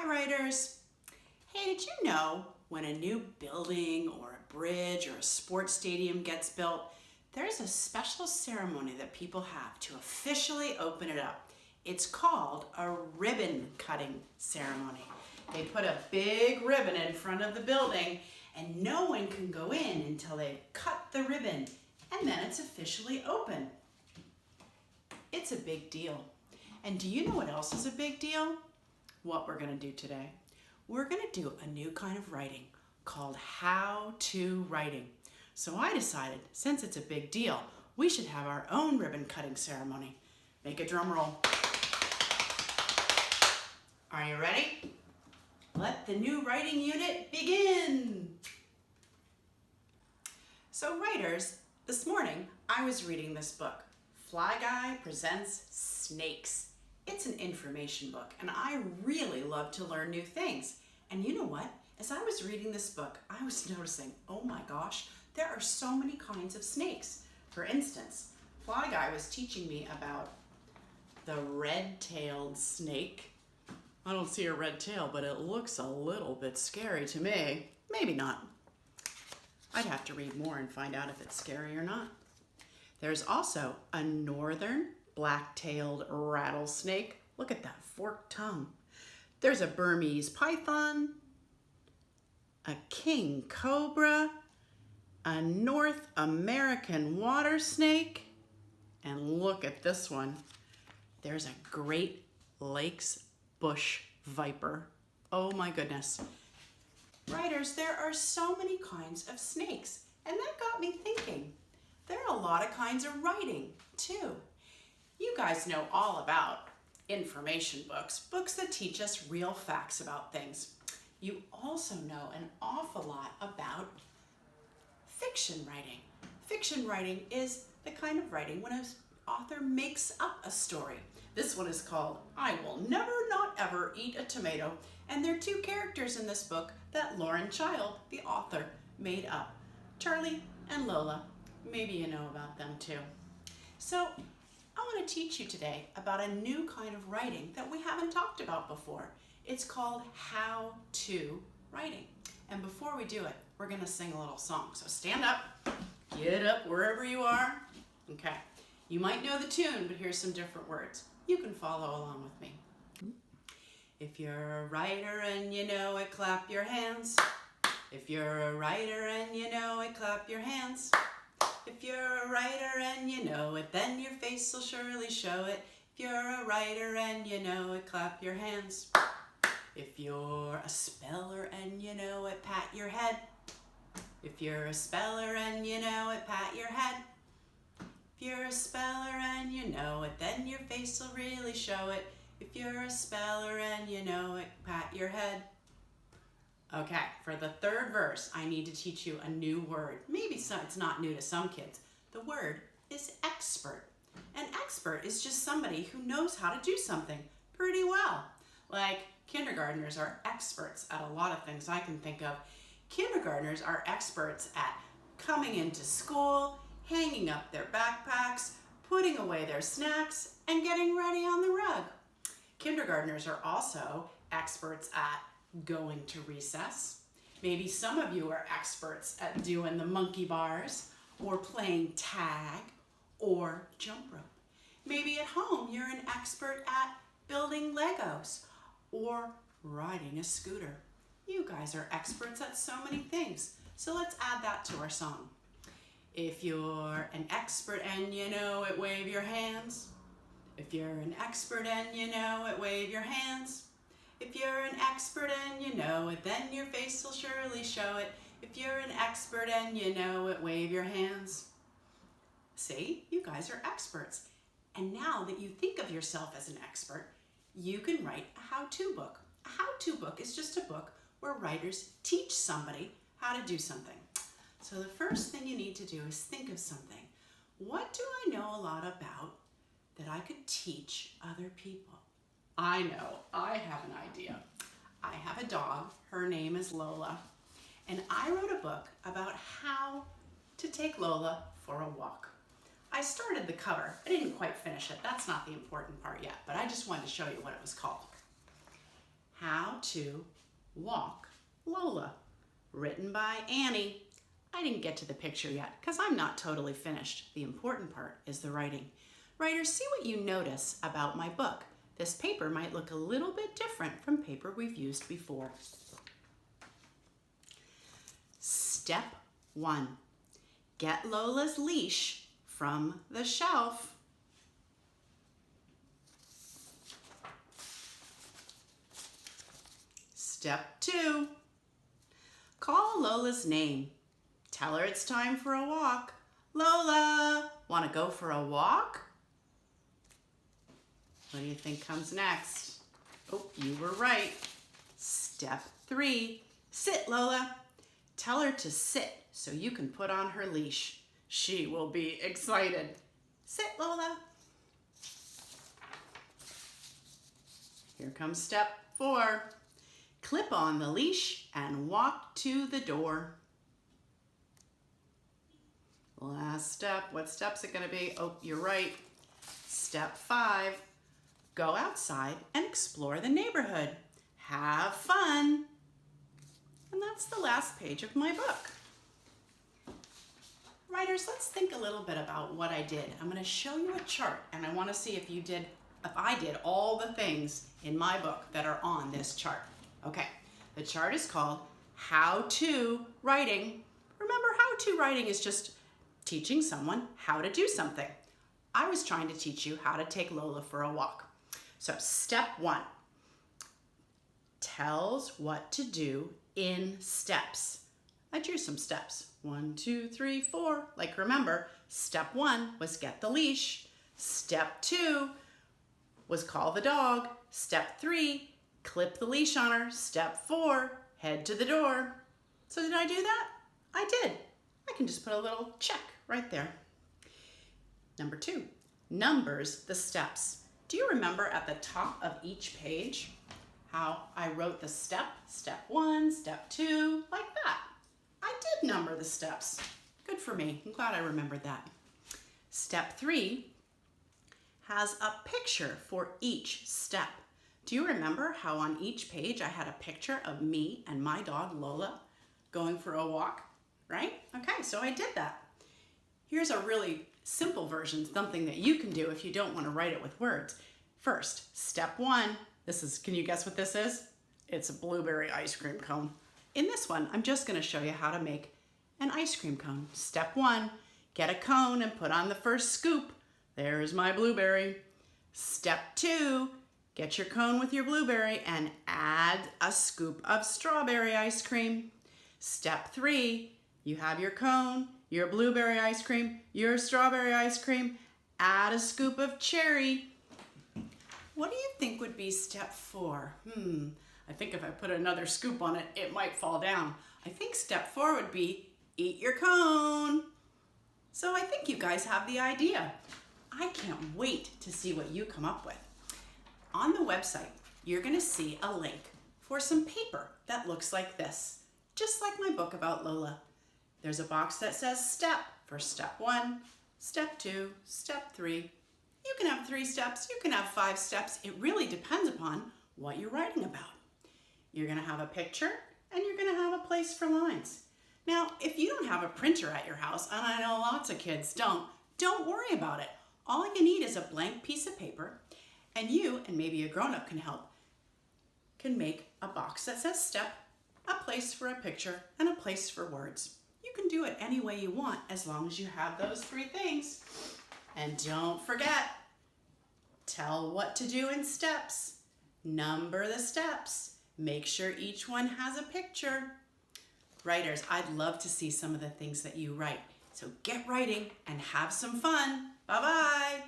Hi writers! Hey, did you know when a new building or a bridge or a sports stadium gets built, there's a special ceremony that people have to officially open it up. It's called a ribbon cutting ceremony. They put a big ribbon in front of the building and no one can go in until they've cut the ribbon, and then it's officially open. It's a big deal. And do you know what else is a big deal? What we're going to do today. We're going to do a new kind of writing called how-to writing. So I decided, since it's a big deal, we should have our own ribbon cutting ceremony. Make a drum roll. Are you ready? Let the new writing unit begin. So writers, this morning I was reading this book, Fly Guy Presents Snakes. It's an information book, and I really love to learn new things. And you know what? As I was reading this book, I was noticing, oh my gosh, there are so many kinds of snakes. For instance, Fly Guy was teaching me about the red-tailed snake. I don't see a red tail, but it looks a little bit scary to me. Maybe not. I'd have to read more and find out if it's scary or not. There's also a northern black-tailed rattlesnake. Look at that forked tongue. There's a Burmese python, a king cobra, a North American water snake, and look at this one. There's a Great Lakes bush viper. Oh my goodness. Writers, there are so many kinds of snakes, and that got me thinking. There are a lot of kinds of writing, too. You guys know all about information books, books that teach us real facts about things. You also know an awful lot about fiction writing. Fiction writing is the kind of writing when an author makes up a story. This one is called I Will Never Not Ever Eat a Tomato, and there are two characters in this book that Lauren Child, the author, made up. Charlie and Lola. Maybe you know about them too. So I want to teach you today about a new kind of writing that we haven't talked about before. It's called how-to writing. And before we do it, we're going to sing a little song. So stand up, get up wherever you are. Okay. You might know the tune, but here's some different words. You can follow along with me. If you're a writer and you know it, clap your hands. If you're a writer and you know it, clap your hands. If you're a writer and you know it, then your face will surely show it. If you're a writer and you know it, clap your hands. If you're a speller and you know it, pat your head. If you're a speller and you know it, pat your head. If you're a speller and you know it, then your face will really show it. If you're a speller and you know it, pat your head. Okay, for the third verse, I need to teach you a new word. Maybe it's not new to some kids. The word is expert. An expert is just somebody who knows how to do something pretty well. Like kindergartners are experts at a lot of things I can think of. Kindergartners are experts at coming into school, hanging up their backpacks, putting away their snacks, and getting ready on the rug. Kindergartners are also experts at going to recess. Maybe some of you are experts at doing the monkey bars or playing tag or jump rope. Maybe at home you're an expert at building Legos or riding a scooter. You guys are experts at so many things. So let's add that to our song. If you're an expert and you know it, wave your hands. If you're an expert and you know it, wave your hands. If you're an expert and you know it, then your face will surely show it. If you're an expert and you know it, wave your hands. See, you guys are experts. And now that you think of yourself as an expert, you can write a how-to book. A how-to book is just a book where writers teach somebody how to do something. So the first thing you need to do is think of something. What do I know a lot about that I could teach other people? I know, I have an idea. I have a dog, her name is Lola, and I wrote a book about how to take Lola for a walk. I started the cover. I didn't quite finish it. That's not the important part yet, but I just wanted to show you what it was called. How to Walk Lola, written by Annie. I didn't get to the picture yet because I'm not totally finished. The important part is the writing. Writers, see what you notice about my book. This paper might look a little bit different from paper we've used before. Step 1. Get Lola's leash from the shelf. Step 2. Call Lola's name. Tell her it's time for a walk. Lola, want to go for a walk? What do you think comes next? Oh, you were right. Step 3. Sit, Lola. Tell her to sit so you can put on her leash. She will be excited. Sit, Lola. Here comes step 4. Clip on the leash and walk to the door. Last step. What step's it going to be? Oh, you're right. Step 5. Go outside and explore the neighborhood. Have fun. And that's the last page of my book. Writers, let's think a little bit about what I did. I'm going to show you a chart, and I want to see if I did all the things in my book that are on this chart. Okay, the chart is called How To Writing. Remember, how to writing is just teaching someone how to do something. I was trying to teach you how to take Lola for a walk. So step 1 tells what to do in steps. I drew some steps. 1, 2, 3, 4. Like, remember, step 1 was get the leash. Step 2 was call the dog. Step 3, clip the leash on her. Step 4, head to the door. So did I do that? I did. I can just put a little check right there. Number 2, numbers the steps. Do you remember at the top of each page how I wrote the step 1, step 2, like that? I did number the steps. Good for me. I'm glad I remembered that. Step 3 has a picture for each step. Do you remember how on each page I had a picture of me and my dog Lola going for a walk, right? Okay, so I did that. Here's a really simple version, something that you can do if you don't want to write it with words. First, step 1, can you guess what this is? It's a blueberry ice cream cone. In this one, I'm just going to show you how to make an ice cream cone. Step 1, get a cone and put on the first scoop. There's my blueberry. Step 2, get your cone with your blueberry and add a scoop of strawberry ice cream. Step 3, you have your cone, your blueberry ice cream, your strawberry ice cream, add a scoop of cherry. What do you think would be step 4? I think if I put another scoop on it, it might fall down. I think step 4 would be eat your cone. So I think you guys have the idea. I can't wait to see what you come up with. On the website, you're going to see a link for some paper that looks like this, just like my book about Lola. There's a box that says step for step 1, step 2, step 3. You can have 3 steps, you can have 5 steps. It really depends upon what you're writing about. You're going to have a picture and you're going to have a place for lines. Now, if you don't have a printer at your house, and I know lots of kids don't worry about it. All you need is a blank piece of paper, and you, and maybe a grown-up can help, can make a box that says step, a place for a picture, and a place for words. You can do it any way you want as long as you have those 3 things. And don't forget, tell what to do in steps. Number the steps. Make sure each one has a picture. Writers, I'd love to see some of the things that you write. So get writing and have some fun. Bye-bye.